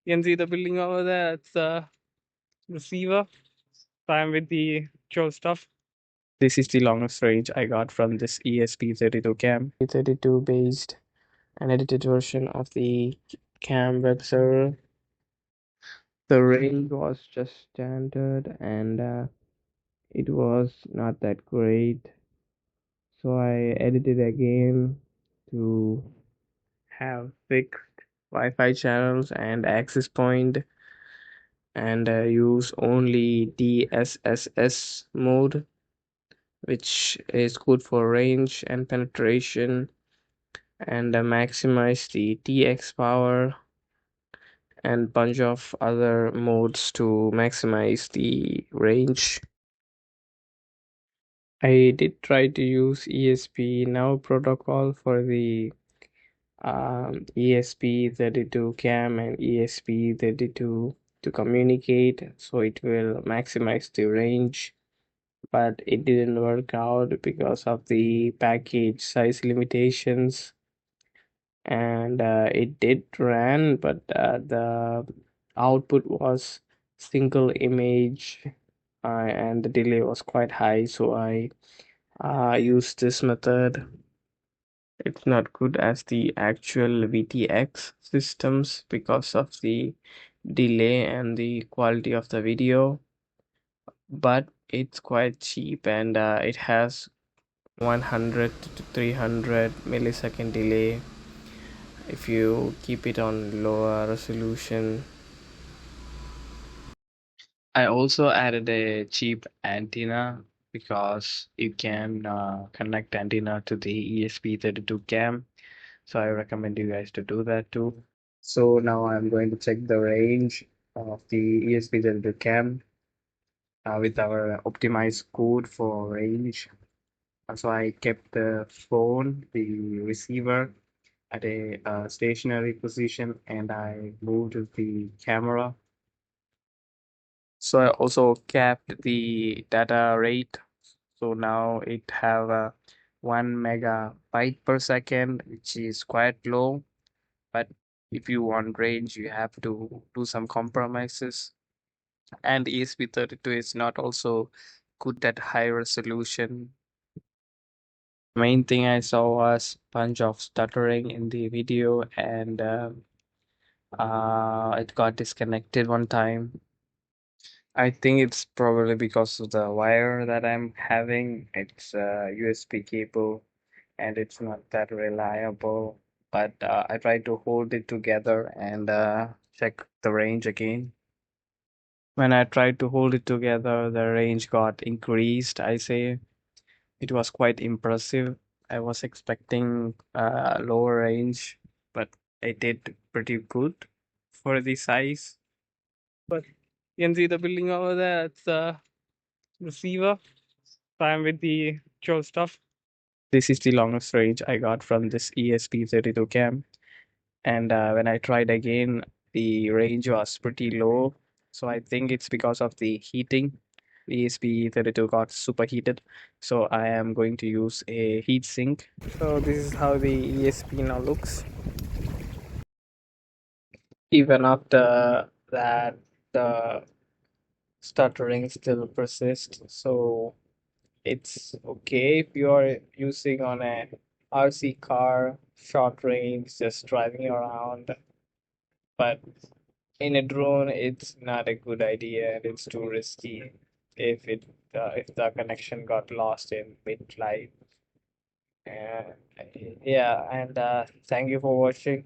You can see the building over there. It's the receiver. So I'm with the Joe stuff. This is the longest range I got from this ESP32-CAM. 32 based an edited version of the CAM web server. The range was just standard and it was not that great. So I edited again to have fixed Wi-Fi channels and access point and use only DSSS mode, which is good for range and penetration, and maximize the TX power and bunch of other modes to maximize the range. I did try to use ESP-NOW protocol for the ESP32-CAM and ESP32 to communicate, so it will maximize the range, but it didn't work out because of the package size limitations. And it did run, but the output was single image, and the delay was quite high, so I used this method. It's not good as the actual VTX systems because of the delay and the quality of the video, but it's quite cheap and it has 100 to 300 millisecond delay if you keep it on lower resolution. I also added a cheap antenna because you can connect antenna to the ESP32 CAM. So I recommend you guys to do that too. So now I'm going to check the range of the ESP32 CAM with our optimized code for range. So I kept the phone, the receiver, at a stationary position, and I moved the camera. So I also capped the data rate. So now it have a 1 megabyte per second, which is quite low. But if you want range, you have to do some compromises. And ESP32 is not also good at high resolution. Main thing I saw was bunch of stuttering in the video, and it got disconnected one time. I think it's probably because of the wire that I'm having. It's a USB cable and it's not that reliable. But I tried to hold it together and check the range again. When I tried to hold it together, the range got increased, I say. It was quite impressive. I was expecting lower range, but it did pretty good for the size. But you can see the building over there. It's the receiver. So I'm with the Joe stuff. This is the longest range I got from this ESP32 CAM. And when I tried again, the range was pretty low. So I think it's because of the heating. The ESP32 got superheated. So I am going to use a heat sink. So this is how the ESP now looks. Even after that, the stuttering still persists. So it's okay if you are using on a RC car, short range, just driving around. But in a drone, it's not a good idea and it's too risky if the connection got lost in mid-flight. Uh, yeah, and thank you for watching.